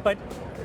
But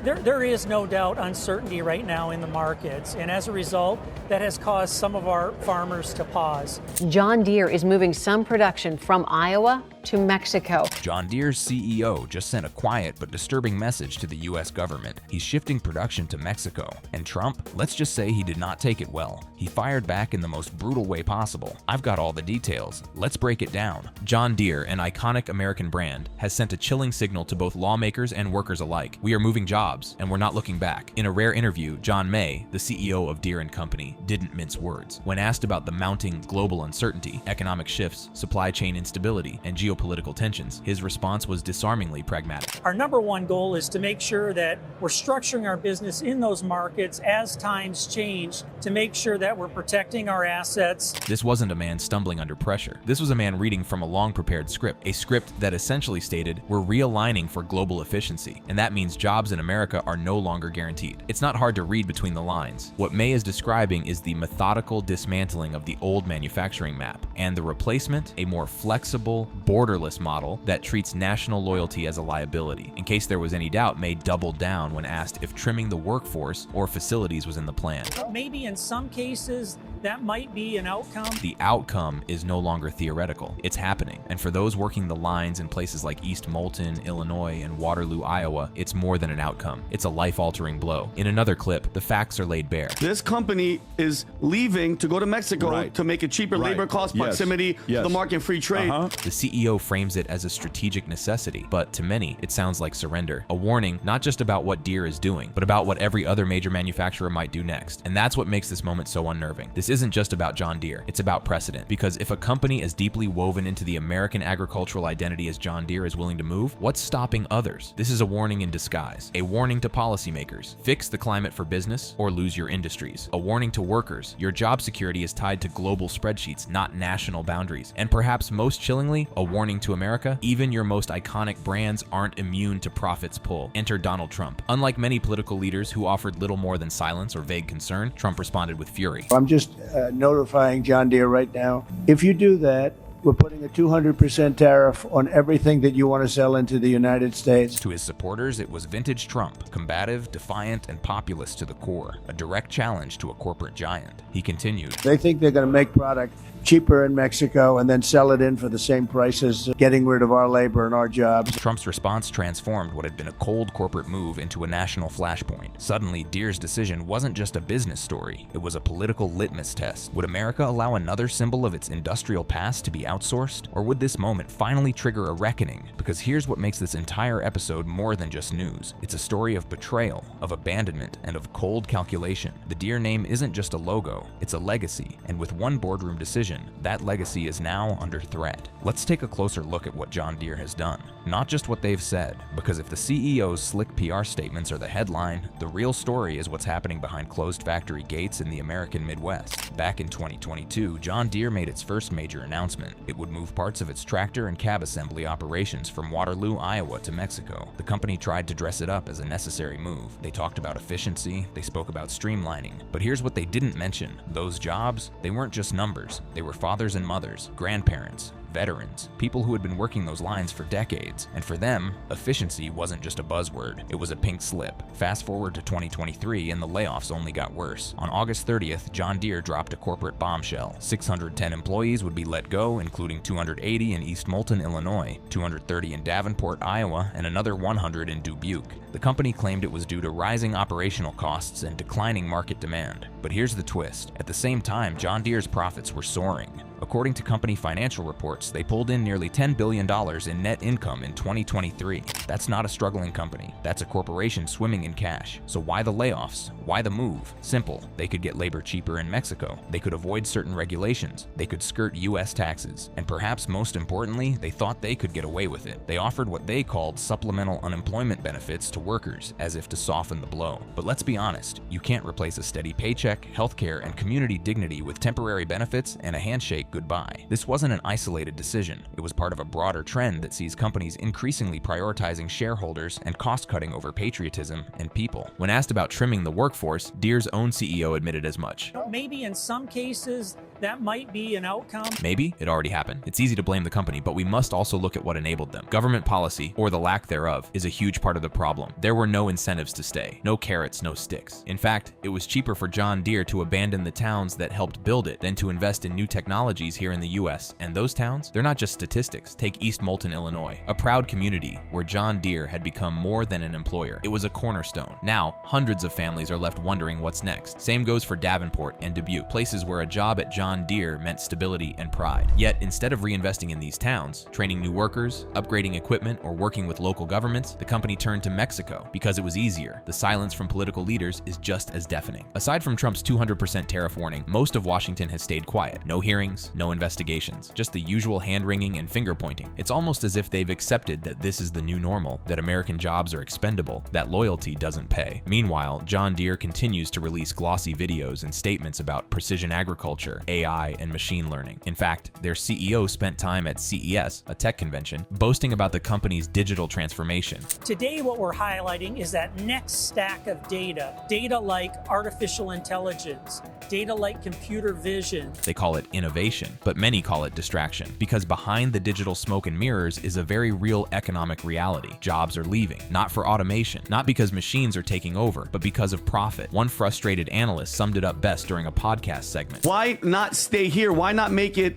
there is no doubt uncertainty right now in the markets, and as a result, that has caused some of our farmers to pause. John Deere is moving some production from Iowa to Mexico. John Deere's CEO just sent a quiet but disturbing message to the U.S. government. He's shifting production to Mexico. And Trump, let's just say he did not take it well. He fired back in the most brutal way possible. I've got all the details. Let's break it down. John Deere, an iconic American brand, has sent a chilling signal to both lawmakers and workers alike. We are moving jobs, and we're not looking back. In a rare interview, John May, the CEO of Deere & Company, didn't mince words. When asked about the mounting global uncertainty, economic shifts, supply chain instability, and geopolitical tensions, his response was disarmingly pragmatic. Our number one goal is to make sure that we're structuring our business in those markets as times change to make sure that we're protecting our assets. This wasn't a man stumbling under pressure. This was a man reading from a long-prepared script, a script that essentially stated, we're realigning for global efficiency, and that means jobs in America are no longer guaranteed. It's not hard to read between the lines. What May is describing is the methodical dismantling of the old manufacturing map, and the replacement, a more flexible, borderless model that treats national loyalty as a liability. In case there was any doubt, May doubled down when asked if trimming the workforce or facilities was in the plan. Maybe in some cases, that might be an outcome. The outcome is no longer theoretical. It's happening. And for those working the lines in places like East Moulton, Illinois, and Waterloo, Iowa, it's more than an outcome. It's a life-altering blow. In another clip, the facts are laid bare. This company is leaving to go to Mexico to make it cheaper labor cost, proximity, the market, free trade. The CEO frames it as a strategic necessity, but to many, it sounds like surrender. A warning not just about what Deere is doing, but about what every other major manufacturer might do next. And that's what makes this moment so unnerving. This isn't just about John Deere, it's about precedent. Because if a company as deeply woven into the American agricultural identity as John Deere is willing to move, what's stopping others? This is a warning in disguise. A warning to policymakers. Fix the climate for business or lose your industries. A warning to workers. Your job security is tied to global spreadsheets, not national boundaries. And perhaps most chillingly, a warning to America. Even your most iconic brands aren't immune to profit's pull. Enter Donald Trump. Unlike many political leaders who offered little more than silence or vague concern, Trump responded with fury. I'm just notifying John Deere right now. If you do that, we're putting a 200% tariff on everything that you want to sell into the United States. To his supporters, it was vintage Trump, combative, defiant, and populist to the core, a direct challenge to a corporate giant. He continued, They think they're going to make product cheaper in Mexico and then sell it in for the same prices, getting rid of our labor and our jobs. Trump's response transformed what had been a cold corporate move into a national flashpoint. Suddenly, Deere's decision wasn't just a business story, it was a political litmus test. Would America allow another symbol of its industrial past to be outsourced? Or would this moment finally trigger a reckoning? Because here's what makes this entire episode more than just news. It's a story of betrayal, of abandonment, and of cold calculation. The Deere name isn't just a logo, it's a legacy, and with one boardroom decision, that legacy is now under threat. Let's take a closer look at what John Deere has done. Not just what they've said, because if the CEO's slick PR statements are the headline, the real story is what's happening behind closed factory gates in the American Midwest. Back in 2022, John Deere made its first major announcement. It would move parts of its tractor and cab assembly operations from Waterloo, Iowa to Mexico. The company tried to dress it up as a necessary move. They talked about efficiency, they spoke about streamlining. But here's what they didn't mention. Those jobs, they weren't just numbers. They were fathers and mothers, grandparents, veterans, people who had been working those lines for decades. And for them, efficiency wasn't just a buzzword, it was a pink slip. Fast forward to 2023 and the layoffs only got worse. On August 30th, John Deere dropped a corporate bombshell. 610 employees would be let go, including 280 in East Moulton, Illinois, 230 in Davenport, Iowa, and another 100 in Dubuque. The company claimed it was due to rising operational costs and declining market demand. But here's the twist. At the same time, John Deere's profits were soaring. According to company financial reports, they pulled in nearly $10 billion in net income in 2023. That's not a struggling company. That's a corporation swimming in cash. So why the layoffs? Why the move? Simple. They could get labor cheaper in Mexico. They could avoid certain regulations. They could skirt U.S. taxes. And perhaps most importantly, they thought they could get away with it. They offered what they called supplemental unemployment benefits to workers, as if to soften the blow. But let's be honest, you can't replace a steady paycheck, healthcare, and community dignity with temporary benefits and a handshake goodbye. This wasn't an isolated decision. It was part of a broader trend that sees companies increasingly prioritizing shareholders and cost-cutting over patriotism and people. When asked about trimming the workforce, Deere's own CEO admitted as much. Maybe in some cases, that might be an outcome. Maybe it already happened. It's easy to blame the company, but we must also look at what enabled them. Government policy, or the lack thereof, is a huge part of the problem. There were no incentives to stay. No carrots, no sticks. In fact, it was cheaper for John Deere to abandon the towns that helped build it than to invest in new technologies here in the US. And those towns, they're not just statistics. Take East Moulton, Illinois, a proud community where John Deere had become more than an employer. It was a cornerstone. Now, hundreds of families are left wondering what's next. Same goes for Davenport and Dubuque, places where a job at John Deere meant stability and pride. Yet, instead of reinvesting in these towns, training new workers, upgrading equipment, or working with local governments, the company turned to Mexico because it was easier. The silence from political leaders is just as deafening. Aside from Trump's 200% tariff warning, most of Washington has stayed quiet. No hearings, no investigations, just the usual hand-wringing and finger-pointing. It's almost as if they've accepted that this is the new normal, that American jobs are expendable, that loyalty doesn't pay. Meanwhile, John Deere continues to release glossy videos and statements about precision agriculture, AI, and machine learning. In fact, their CEO spent time at CES, a tech convention, boasting about the company's digital transformation. Today, what we're highlighting is that next stack of data like artificial intelligence, data like computer vision. They call it innovation, but many call it distraction, because behind the digital smoke and mirrors is a very real economic reality. Jobs are leaving, not for automation, not because machines are taking over, but because of profit. One frustrated analyst summed it up best during a podcast segment. Why not stay here? Why not make it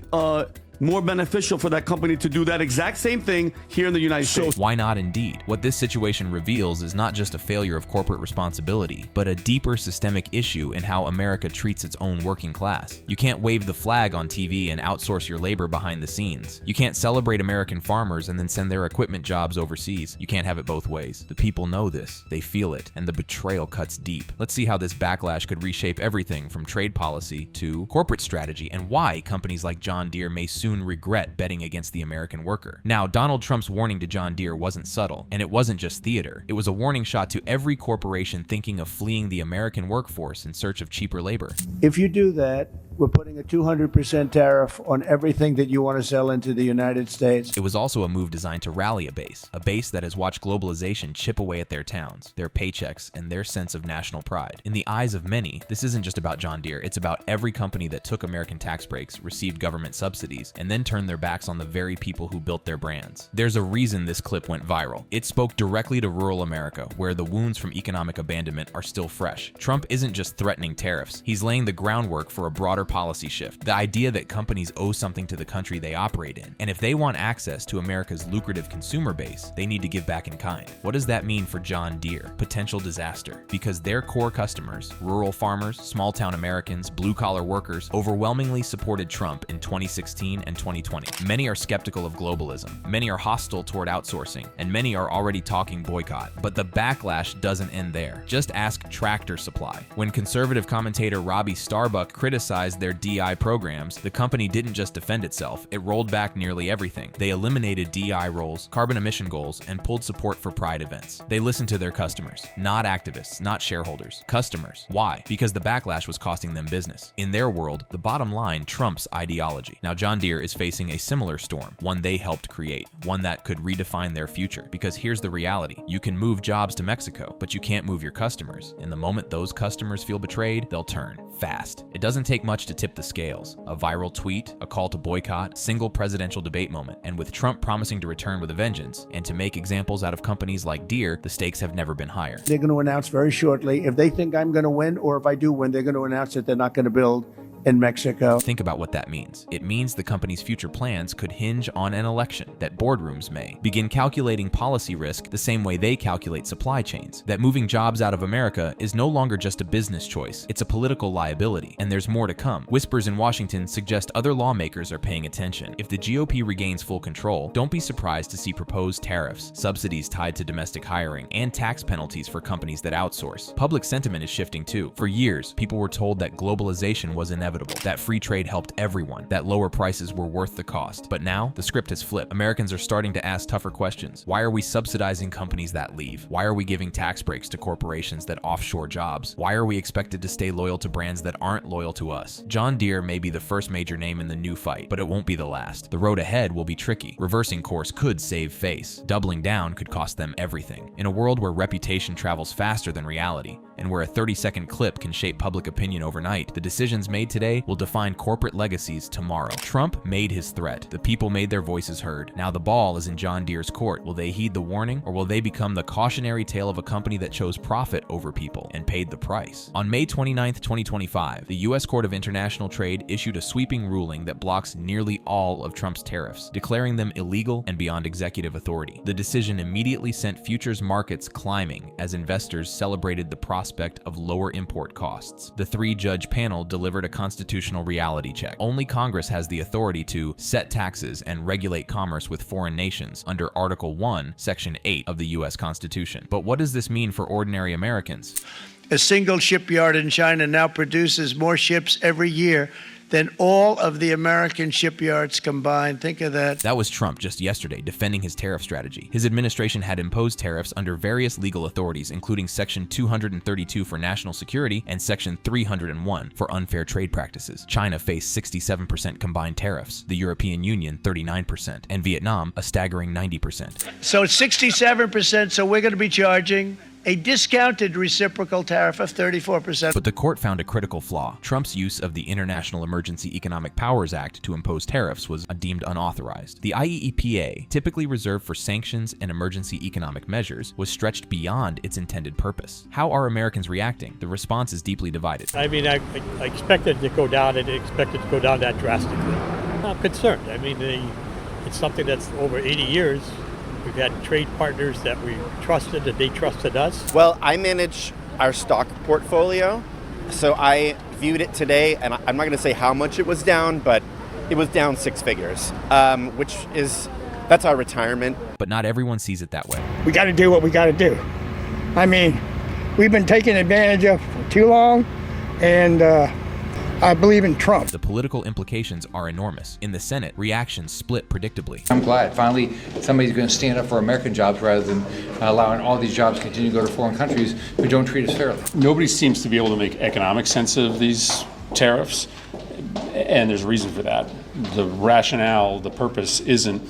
more beneficial for that company to do that exact same thing here in the United States? Why not indeed? What this situation reveals is not just a failure of corporate responsibility, but a deeper systemic issue in how America treats its own working class. You can't wave the flag on TV and outsource your labor behind the scenes. You can't celebrate American farmers and then send their equipment jobs overseas. You can't have it both ways. The people know this, they feel it, and the betrayal cuts deep. Let's see how this backlash could reshape everything from trade policy to corporate strategy, and why companies like John Deere may soon regret betting against the American worker. Now, Donald Trump's warning to John Deere wasn't subtle, and it wasn't just theater. It was a warning shot to every corporation thinking of fleeing the American workforce in search of cheaper labor. If you do that, we're putting a 200% tariff on everything that you want to sell into the United States. It was also a move designed to rally a base that has watched globalization chip away at their towns, their paychecks, and their sense of national pride. In the eyes of many, this isn't just about John Deere, it's about every company that took American tax breaks, received government subsidies, and then turned their backs on the very people who built their brands. There's a reason this clip went viral. It spoke directly to rural America, where the wounds from economic abandonment are still fresh. Trump isn't just threatening tariffs, he's laying the groundwork for a broader policy shift. The idea that companies owe something to the country they operate in, and if they want access to America's lucrative consumer base, they need to give back in kind. What does that mean for John Deere? Potential disaster. Because their core customers, rural farmers, small-town Americans, blue-collar workers, overwhelmingly supported Trump in 2016 and 2020. Many are skeptical of globalism, many are hostile toward outsourcing, and many are already talking boycott. But the backlash doesn't end there. Just ask Tractor Supply. When conservative commentator Robbie Starbuck criticized their DI programs, the company didn't just defend itself, it rolled back nearly everything. They eliminated DI roles, carbon emission goals, and pulled support for pride events. They listened to their customers, not activists, not shareholders, customers. Why? Because the backlash was costing them business. In their world, the bottom line trumps ideology. Now, John Deere is facing a similar storm, one they helped create, one that could redefine their future. Because here's the reality. You can move jobs to Mexico, but you can't move your customers. And the moment those customers feel betrayed, they'll turn fast. It doesn't take much to tip the scales. A viral tweet, a call to boycott, single presidential debate moment, and with Trump promising to return with a vengeance, and to make examples out of companies like Deere, the stakes have never been higher. They're going to announce very shortly, if they think I'm going to win, or if I do win, they're going to announce that they're not going to build in Mexico. Think about what that means. It means the company's future plans could hinge on an election, that boardrooms may begin calculating policy risk the same way they calculate supply chains, that moving jobs out of America is no longer just a business choice, it's a political liability, and there's more to come. Whispers in Washington suggest other lawmakers are paying attention. If the GOP regains full control, don't be surprised to see proposed tariffs, subsidies tied to domestic hiring, and tax penalties for companies that outsource. Public sentiment is shifting too. For years, people were told that globalization was inevitable, that free trade helped everyone, that lower prices were worth the cost. But now, the script has flipped. Americans are starting to ask tougher questions. Why are we subsidizing companies that leave? Why are we giving tax breaks to corporations that offshore jobs? Why are we expected to stay loyal to brands that aren't loyal to us? John Deere may be the first major name in the new fight, but it won't be the last. The road ahead will be tricky. Reversing course could save face. Doubling down could cost them everything. In a world where reputation travels faster than reality, And where a 30-second clip can shape public opinion overnight, the decisions made today will define corporate legacies tomorrow. Trump made his threat. The people made their voices heard. Now the ball is in John Deere's court. Will they heed the warning, or will they become the cautionary tale of a company that chose profit over people and paid the price? On May 29, 2025, the U.S. Court of International Trade issued a sweeping ruling that blocks nearly all of Trump's tariffs, declaring them illegal and beyond executive authority. The decision immediately sent futures markets climbing as investors celebrated the prospect of lower import costs. The three-judge panel delivered a constitutional reality check. Only Congress has the authority to set taxes and regulate commerce with foreign nations under Article 1, Section 8 of the U.S. Constitution. But what does this mean for ordinary Americans? A single shipyard in China now produces more ships every year than all of the American shipyards combined. Think of that. That was Trump just yesterday defending his tariff strategy. His administration had imposed tariffs under various legal authorities, including Section 232 for national security and Section 301 for unfair trade practices. China faced 67% combined tariffs, the European Union 39%, and Vietnam a staggering 90%. So it's 67%, so we're going to be charging a discounted reciprocal tariff of 34%. But the court found a critical flaw. Trump's use of the International Emergency Economic Powers Act to impose tariffs was deemed unauthorized. The IEEPA, typically reserved for sanctions and emergency economic measures, was stretched beyond its intended purpose. How are Americans reacting? The response is deeply divided. I mean, I expected it to go down, and expected to go down that drastically. I'm concerned. I mean, it's something that's over 80 years. We've had trade partners that we trusted, that they trusted us. Well, I manage our stock portfolio, so I viewed it today, and I'm not going to say how much it was down, but it was down six figures, that's our retirement. But not everyone sees it that way. We got to do what we got to do. I mean, we've been taken advantage of for too long, and I believe in Trump. The political implications are enormous. In the Senate, reactions split predictably. I'm glad finally somebody's going to stand up for American jobs rather than allowing all these jobs to continue to go to foreign countries who don't treat us fairly. Nobody seems to be able to make economic sense of these tariffs, and there's a reason for that. The rationale, the purpose isn't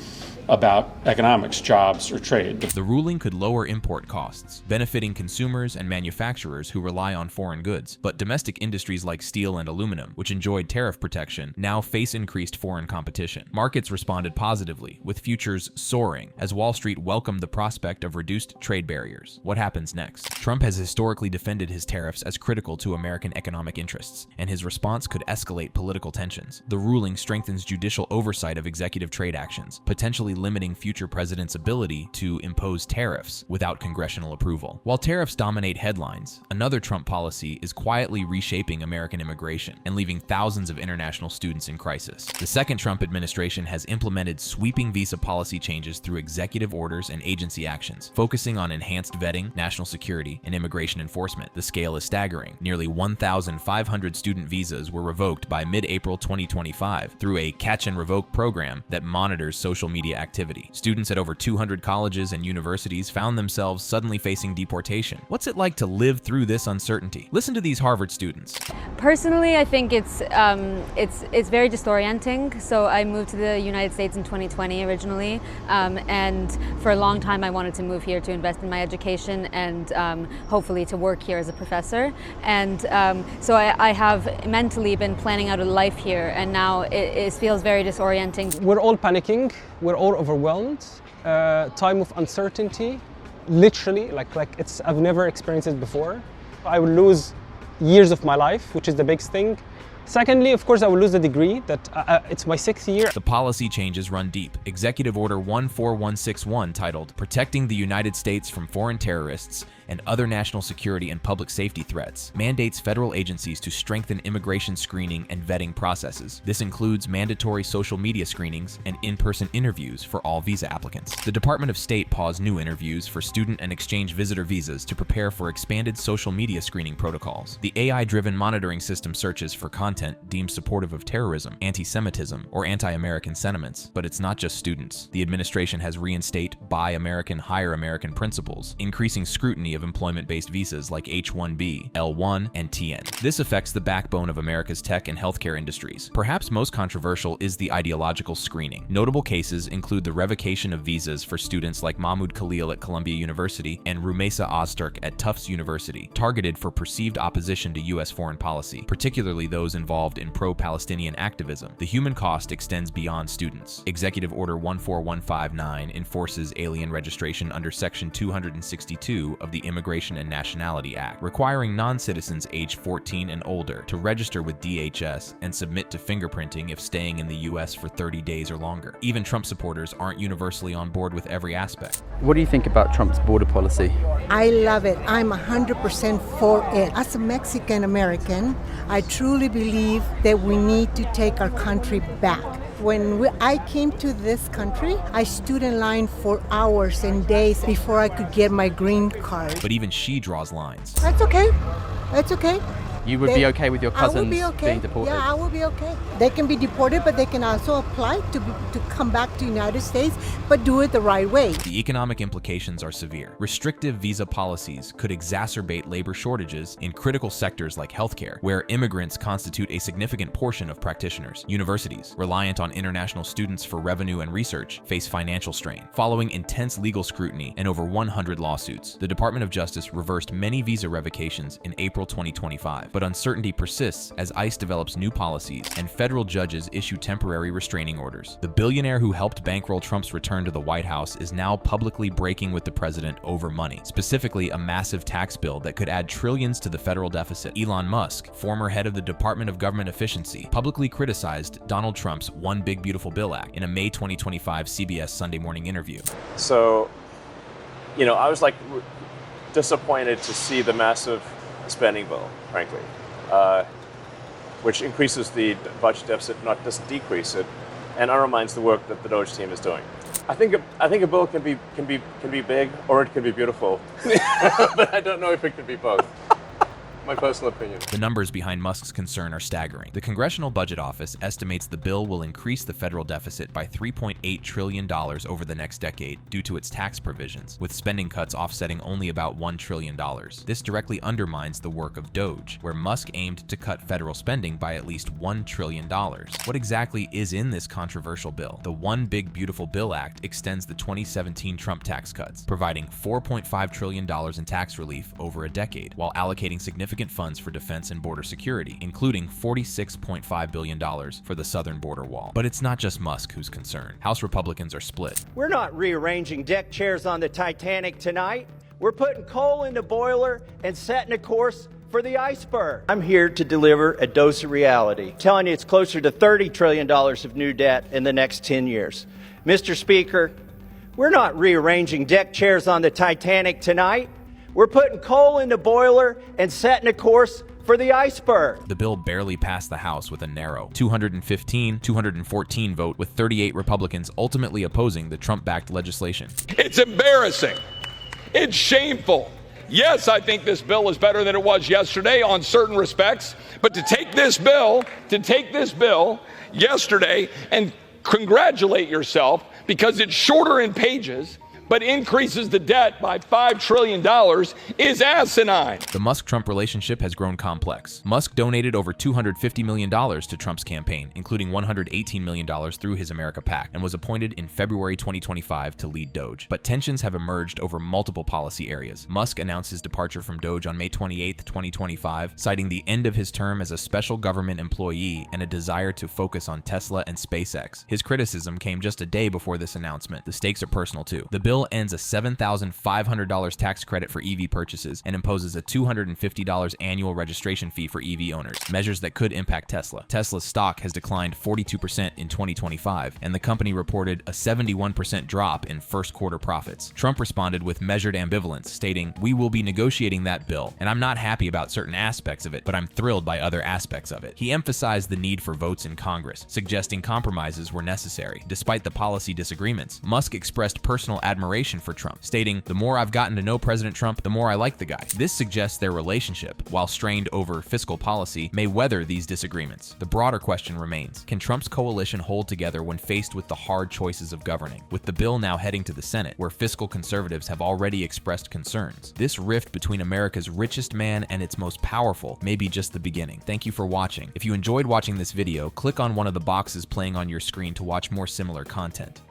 about economics, jobs, or trade. The ruling could lower import costs, benefiting consumers and manufacturers who rely on foreign goods. But domestic industries like steel and aluminum, which enjoyed tariff protection, now face increased foreign competition. Markets responded positively, with futures soaring, as Wall Street welcomed the prospect of reduced trade barriers. What happens next? Trump has historically defended his tariffs as critical to American economic interests, and his response could escalate political tensions. The ruling strengthens judicial oversight of executive trade actions, potentially limiting future presidents' ability to impose tariffs without congressional approval. While tariffs dominate headlines, another Trump policy is quietly reshaping American immigration and leaving thousands of international students in crisis. The second Trump administration has implemented sweeping visa policy changes through executive orders and agency actions, focusing on enhanced vetting, national security, and immigration enforcement. The scale is staggering. Nearly 1,500 student visas were revoked by mid-April 2025 through a catch and revoke program that monitors social media activity. Students at over 200 colleges and universities found themselves suddenly facing deportation. What's it like to live through this uncertainty? Listen to these Harvard students. Personally, I think it's very disorienting. So I moved to the United States in 2020 originally, and for a long time I wanted to move here to invest in my education and hopefully to work here as a professor. And so I have mentally been planning out a life here, and now it feels very disorienting. We're all panicking. We're all overwhelmed. Time of uncertainty, literally, I've never experienced it before. I will lose years of my life, which is the biggest thing. Secondly, of course, I will lose the degree that it's my 6th year. The policy changes run deep. Executive Order 14161, titled Protecting the United States from Foreign Terrorists and Other National Security and Public Safety Threats, mandates federal agencies to strengthen immigration screening and vetting processes. This includes mandatory social media screenings and in-person interviews for all visa applicants. The Department of State paused new interviews for student and exchange visitor visas to prepare for expanded social media screening protocols. The AI-driven monitoring system searches for content content deemed supportive of terrorism, anti-Semitism, or anti-American sentiments. But it's not just students. The administration has reinstated Buy American, Hire American principles, increasing scrutiny of employment-based visas like H-1B, L-1, and TN. This affects the backbone of America's tech and healthcare industries. Perhaps most controversial is the ideological screening. Notable cases include the revocation of visas for students like Mahmoud Khalil at Columbia University and Rumeysa Ozturk at Tufts University, targeted for perceived opposition to U.S. foreign policy, particularly those involved in pro-Palestinian activism. The human cost extends beyond students. Executive Order 14159 enforces alien registration under Section 262 of the Immigration and Nationality Act, requiring non-citizens age 14 and older to register with DHS and submit to fingerprinting if staying in the U.S. for 30 days or longer. Even Trump supporters aren't universally on board with every aspect. What do you think about Trump's border policy? I love it. I'm 100% for it. As a Mexican American, I truly believe that we need to take our country back. When I came to this country, I stood in line for hours and days before I could get my green card. But even she draws lines. That's okay. That's okay. You would be okay with your cousins being deported? Yeah, I will be okay. They can be deported, but they can also apply to come back to the United States, but do it the right way. The economic implications are severe. Restrictive visa policies could exacerbate labor shortages in critical sectors like healthcare, where immigrants constitute a significant portion of practitioners. Universities, reliant on international students for revenue and research, face financial strain. Following intense legal scrutiny and over 100 lawsuits, the Department of Justice reversed many visa revocations in April 2025. But uncertainty persists as ICE develops new policies and federal judges issue temporary restraining orders. The billionaire who helped bankroll Trump's return to the White House is now publicly breaking with the president over money, specifically a massive tax bill that could add trillions to the federal deficit. Elon Musk, former head of the Department of Government Efficiency, publicly criticized Donald Trump's One Big Beautiful Bill Act in a May 2025 CBS Sunday Morning interview. So, I was disappointed to see the massive spending bill, frankly, which increases the budget deficit, not just decrease it, and undermines the work that the Doge team is doing. I think a bill can be big or it can be beautiful, but I don't know if it can be both. My personal opinion. The numbers behind Musk's concern are staggering. The Congressional Budget Office estimates the bill will increase the federal deficit by $3.8 trillion over the next decade due to its tax provisions, with spending cuts offsetting only about $1 trillion. This directly undermines the work of Doge, where Musk aimed to cut federal spending by at least $1 trillion. What exactly is in this controversial bill? The One Big Beautiful Bill Act extends the 2017 Trump tax cuts, providing $4.5 trillion in tax relief over a decade, while allocating significant funds for defense and border security, including $46.5 billion for the southern border wall. But it's not just Musk who's concerned. House Republicans are split. We're not rearranging deck chairs on the Titanic tonight. We're putting coal in the boiler and setting a course for the iceberg. I'm here to deliver a dose of reality, telling you it's closer to $30 trillion of new debt in the next 10 years. Mr. Speaker, we're not rearranging deck chairs on the Titanic tonight. We're putting coal in the boiler and setting a course for the iceberg. The bill barely passed the House with a narrow 215-214 vote, with 38 Republicans ultimately opposing the Trump-backed legislation. It's embarrassing. It's shameful. Yes, I think this bill is better than it was yesterday on certain respects, but to take this bill yesterday and congratulate yourself because it's shorter in pages but increases the debt by $5 trillion is asinine. The Musk-Trump relationship has grown complex. Musk donated over $250 million to Trump's campaign, including $118 million through his America PAC, and was appointed in February 2025 to lead Doge. But tensions have emerged over multiple policy areas. Musk announced his departure from Doge on May 28, 2025, citing the end of his term as a special government employee and a desire to focus on Tesla and SpaceX. His criticism came just a day before this announcement. The stakes are personal too. The bill ends a $7,500 tax credit for EV purchases and imposes a $250 annual registration fee for EV owners, measures that could impact Tesla. Tesla's stock has declined 42% in 2025, and the company reported a 71% drop in first quarter profits. Trump responded with measured ambivalence, stating, "We will be negotiating that bill, and I'm not happy about certain aspects of it, but I'm thrilled by other aspects of it." He emphasized the need for votes in Congress, suggesting compromises were necessary. Despite the policy disagreements, Musk expressed personal admiration admiration for Trump, stating, "The more I've gotten to know President Trump, the more I like the guy." This suggests their relationship, while strained over fiscal policy, may weather these disagreements. The broader question remains, can Trump's coalition hold together when faced with the hard choices of governing? With the bill now heading to the Senate, where fiscal conservatives have already expressed concerns, this rift between America's richest man and its most powerful may be just the beginning. Thank you for watching. If you enjoyed watching this video, click on one of the boxes playing on your screen to watch more similar content.